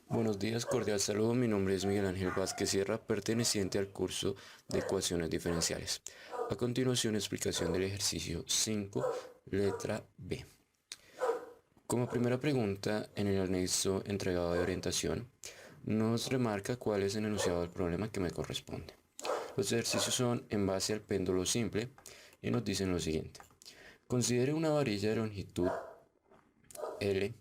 Buenos días, cordial saludo. Mi nombre es Miguel Ángel Vázquez Sierra, perteneciente al curso de ecuaciones diferenciales. A continuación, explicación del ejercicio 5, letra B. Como primera pregunta, en el anexo entregado de orientación, nos remarca cuál es el enunciado del problema que me corresponde. Los ejercicios son en base al péndulo simple y nos dicen lo siguiente. Considere una varilla de longitud L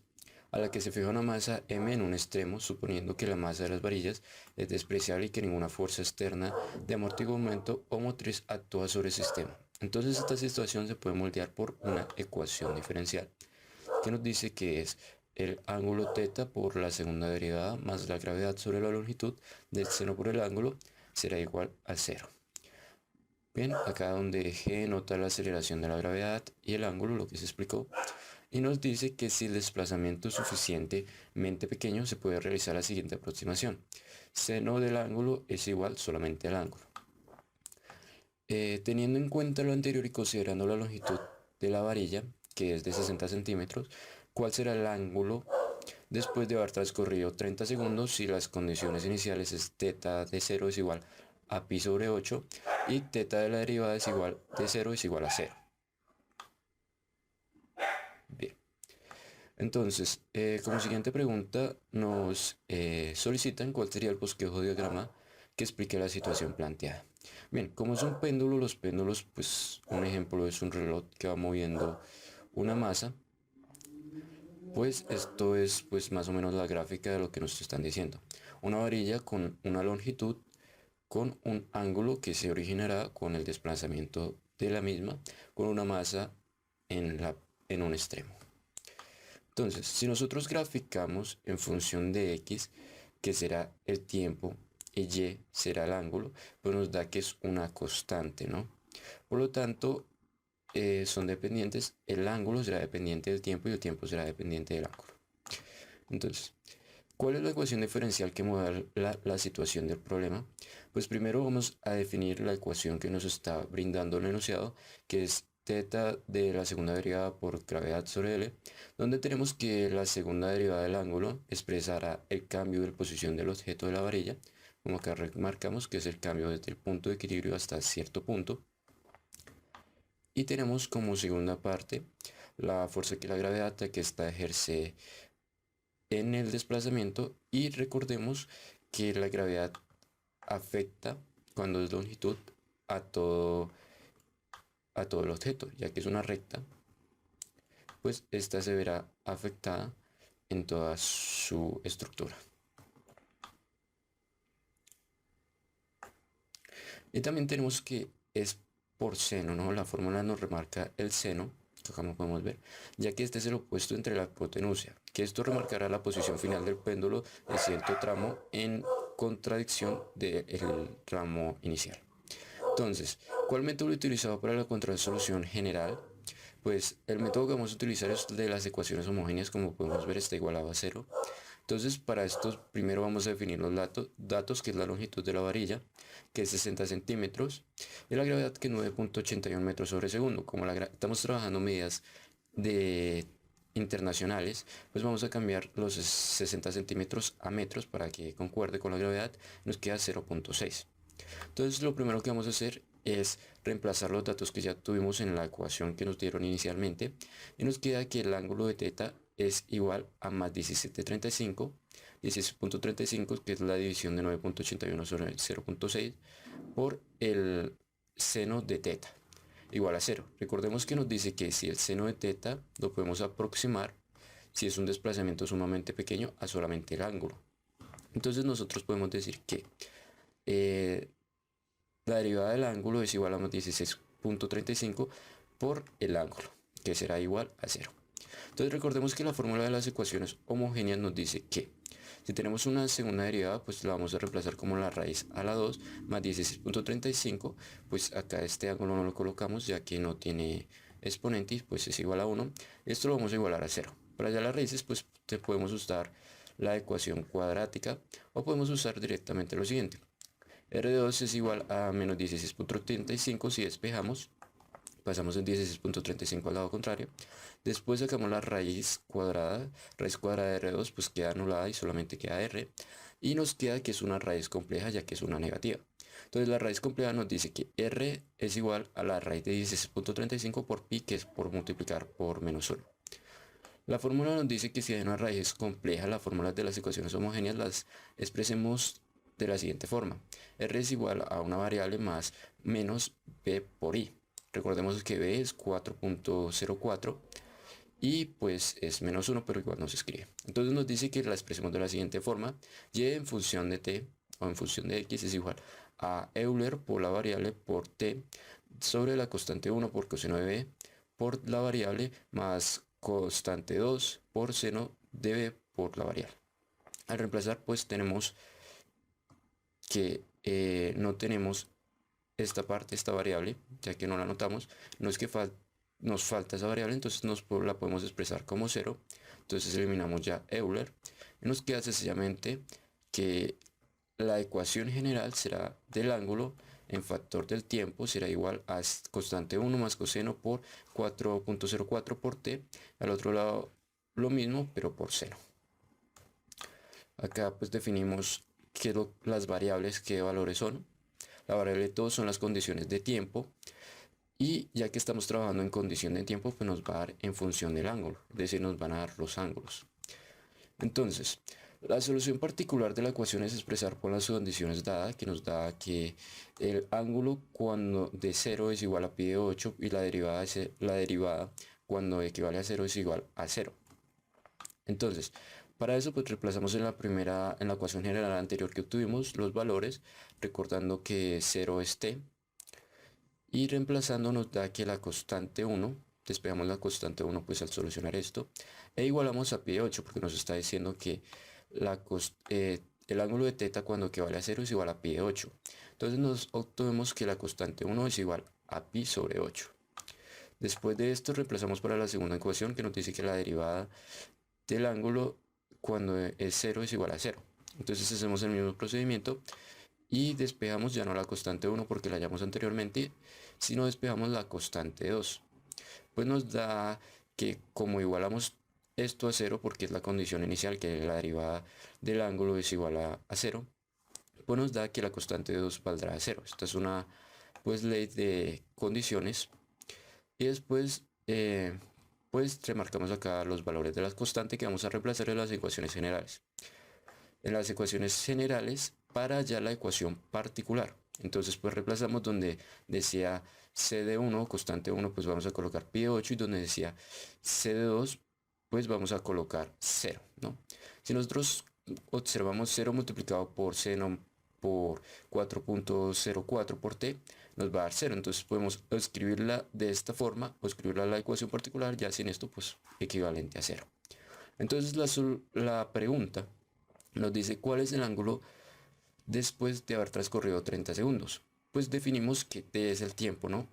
a la que se fija una masa m en un extremo, suponiendo que la masa de las varillas es despreciable y que ninguna fuerza externa de amortiguamiento o motriz actúa sobre el sistema. Entonces esta situación se puede moldear por una ecuación diferencial que nos dice que es el ángulo θ por la segunda derivada más la gravedad sobre la longitud del seno por el ángulo será igual a cero. Bien, acá donde G nota la aceleración de la gravedad y el ángulo, lo que se explicó, y nos dice que si el desplazamiento es suficientemente pequeño se puede realizar la siguiente aproximación. Seno del ángulo es igual solamente al ángulo. Teniendo en cuenta lo anterior y considerando la longitud de la varilla, que es de 60 centímetros, ¿cuál será el ángulo después de haber transcurrido 30 segundos si las condiciones iniciales es θ de 0 es igual a pi sobre 8 y θ de la derivada es igual de 0 es igual a 0? Bien. Entonces, como siguiente pregunta, nos solicitan cuál sería el bosquejo diagrama que explique la situación planteada. Bien, como es un péndulo, los péndulos, pues un ejemplo es un reloj que va moviendo una masa, pues esto es pues más o menos la gráfica de lo que nos están diciendo. Una varilla con una longitud con un ángulo que se originará con el desplazamiento de la misma con una masa en un extremo. Entonces, si nosotros graficamos en función de x, que será el tiempo, y y será el ángulo, pues nos da que es una constante, ¿no? Por lo tanto, son dependientes, el ángulo será dependiente del tiempo y el tiempo será dependiente del ángulo. Entonces, ¿cuál es la ecuación diferencial que modela la situación del problema? Pues primero vamos a definir la ecuación que nos está brindando el enunciado, que es θ de la segunda derivada por gravedad sobre L, donde tenemos que la segunda derivada del ángulo expresará el cambio de posición del objeto de la varilla, como acá remarcamos que es el cambio desde el punto de equilibrio hasta cierto punto. Y tenemos como segunda parte la fuerza que la gravedad que esta ejerce en el desplazamiento, y recordemos que la gravedad afecta cuando es longitud a todo el objeto, ya que es una recta, pues esta se verá afectada en toda su estructura. Y también tenemos que es por seno, ¿no? La fórmula nos remarca el seno, como podemos ver, ya que este es el opuesto entre la hipotenusa, que esto remarcará la posición final del péndulo en cierto tramo en contradicción del tramo inicial. Entonces, ¿cuál método utilizado para la contrasolución general? Pues el método que vamos a utilizar es de las ecuaciones homogéneas, como podemos ver está igualado a cero. Entonces, para esto primero vamos a definir los datos, que es la longitud de la varilla, que es 60 centímetros, y la gravedad, que es 9.81 metros sobre segundo. Como estamos trabajando medidas de internacionales, pues vamos a cambiar los 60 centímetros a metros para que concuerde con la gravedad. Nos queda 0.6. Entonces lo primero que vamos a hacer es reemplazar los datos que ya tuvimos en la ecuación que nos dieron inicialmente, y nos queda que el ángulo de θ es igual a más 17.35, 16.35, que es la división de 9.81 sobre 0.6 por el seno de θ igual a 0. Recordemos que nos dice que si el seno de θ lo podemos aproximar, si es un desplazamiento sumamente pequeño, a solamente el ángulo. Entonces nosotros podemos decir que la derivada del ángulo es igual a más 16.35 por el ángulo, que será igual a 0. Entonces recordemos que la fórmula de las ecuaciones homogéneas nos dice que si tenemos una segunda derivada, pues la vamos a reemplazar como la raíz a la 2 más 16.35, pues acá este ángulo no lo colocamos ya que no tiene exponente, pues es igual a 1. Esto lo vamos a igualar a 0. Para hallar las raíces, pues podemos usar la ecuación cuadrática o podemos usar directamente lo siguiente. R2 es igual a menos 16.35 si despejamos, pasamos en 16.35 al lado contrario. Después sacamos la raíz cuadrada de R2 pues queda anulada y solamente queda R. Y nos queda que es una raíz compleja ya que es una negativa. Entonces la raíz compleja nos dice que R es igual a la raíz de 16.35 por pi, que es por multiplicar por menos 1. La fórmula nos dice que si hay una raíz compleja, las fórmulas de las ecuaciones homogéneas las expresemos de la siguiente forma. R es igual a una variable más menos b por i. Recordemos que b es 4.04 y pues es menos 1, pero igual no se escribe. Entonces nos dice que la expresemos de la siguiente forma. Y en función de t o en función de x es igual a Euler por la variable por t sobre la constante 1 por coseno de b por la variable más constante 2 por seno de b por la variable. Al reemplazar pues tenemos que no tenemos esta parte, esta variable, ya que no la anotamos. No es que nos falta esa variable, entonces la podemos expresar como 0. Entonces eliminamos ya Euler y nos queda sencillamente que la ecuación general será del ángulo en factor del tiempo será igual a constante 1 más coseno por 4.04 por t. Al otro lado lo mismo, pero por seno. Acá pues definimos las variables, qué valores son. La variable de todo son las condiciones de tiempo. Y ya que estamos trabajando en condición de tiempo, pues nos va a dar en función del ángulo. Es decir, nos van a dar los ángulos. Entonces, la solución particular de la ecuación es expresar por las condiciones dadas, que nos da que el ángulo cuando de 0 es igual a pi de 8 y la derivada cuando equivale a 0 es igual a 0. Entonces, para eso pues reemplazamos en la ecuación general anterior que obtuvimos los valores, recordando que 0 es t, y reemplazando nos da que la constante 1, despejamos la constante 1 pues al solucionar esto, e igualamos a pi de 8 porque nos está diciendo que el ángulo de θ cuando equivale a 0 es igual a pi de 8. Entonces nos obtenemos que la constante 1 es igual a pi sobre 8. Después de esto reemplazamos para la segunda ecuación que nos dice que la derivada del ángulo cuando es 0 es igual a 0. Entonces hacemos el mismo procedimiento y despejamos ya no la constante 1 porque la hallamos anteriormente, sino despejamos la constante 2. Pues nos da que como igualamos esto a 0 porque es la condición inicial, que la derivada del ángulo es igual a 0, pues nos da que la constante 2 valdrá a 0. Esta es una pues ley de condiciones. Y después pues remarcamos acá los valores de la constante que vamos a reemplazar en las ecuaciones generales. En las ecuaciones generales para ya la ecuación particular. Entonces pues reemplazamos donde decía c de 1, constante 1, pues vamos a colocar pi de 8 y donde decía c de 2, pues vamos a colocar 0, ¿no? Si nosotros observamos 0 multiplicado por seno por 4.04 por t, nos va a dar 0. Entonces podemos escribirla de esta forma o escribirla a la ecuación particular, ya sin esto, pues equivalente a 0. Entonces la pregunta nos dice cuál es el ángulo después de haber transcurrido 30 segundos. Pues definimos que t es el tiempo, ¿no?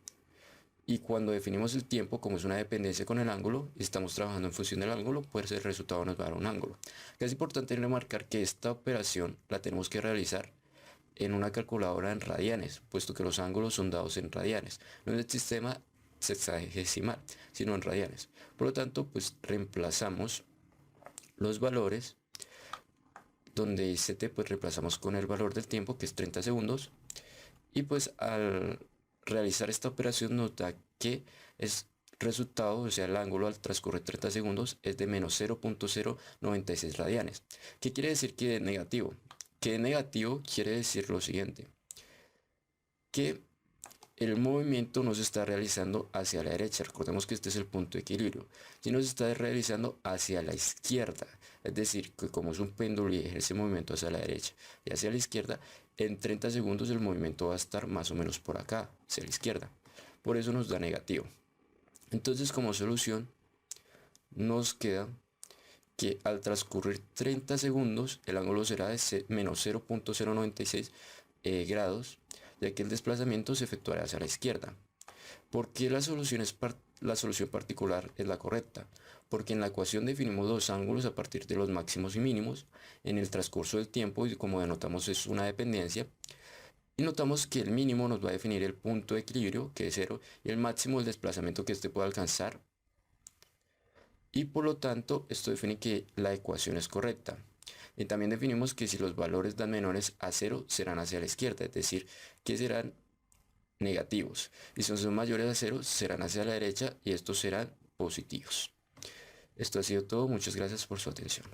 Y cuando definimos el tiempo, como es una dependencia con el ángulo, y estamos trabajando en función del ángulo, pues el resultado nos va a dar un ángulo. Es importante remarcar que esta operación la tenemos que realizar en una calculadora en radianes, puesto que los ángulos son dados en radianes, no en el sistema sexagesimal, sino en radianes. Por lo tanto, pues reemplazamos los valores, donde dice t, pues reemplazamos con el valor del tiempo, que es 30 segundos, y pues al realizar esta operación nos da que es resultado, o sea, el ángulo al transcurrir 30 segundos es de menos 0.096 radianes. ¿Qué quiere decir que es negativo? Que negativo quiere decir lo siguiente, que el movimiento no se está realizando hacia la derecha. Recordemos que este es el punto de equilibrio, sino se está realizando hacia la izquierda. Es decir, que como es un péndulo y ejerce movimiento hacia la derecha y hacia la izquierda, en 30 segundos el movimiento va a estar más o menos por acá, hacia la izquierda. Por eso nos da negativo. Entonces, como solución, nos queda que al transcurrir 30 segundos el ángulo será de menos 0.096 grados, ya que el desplazamiento se efectuará hacia la izquierda. ¿Por qué la solución particular es la correcta? Porque en la ecuación definimos dos ángulos a partir de los máximos y mínimos en el transcurso del tiempo, y como denotamos es una dependencia, Y notamos que el mínimo nos va a definir el punto de equilibrio, que es cero, y el máximo el desplazamiento que éste puede alcanzar. Y por lo tanto, esto define que la ecuación es correcta. Y también definimos que si los valores dan menores a cero, serán hacia la izquierda, es decir, que serán negativos. Y si son mayores a cero, serán hacia la derecha y estos serán positivos. Esto ha sido todo. Muchas gracias por su atención.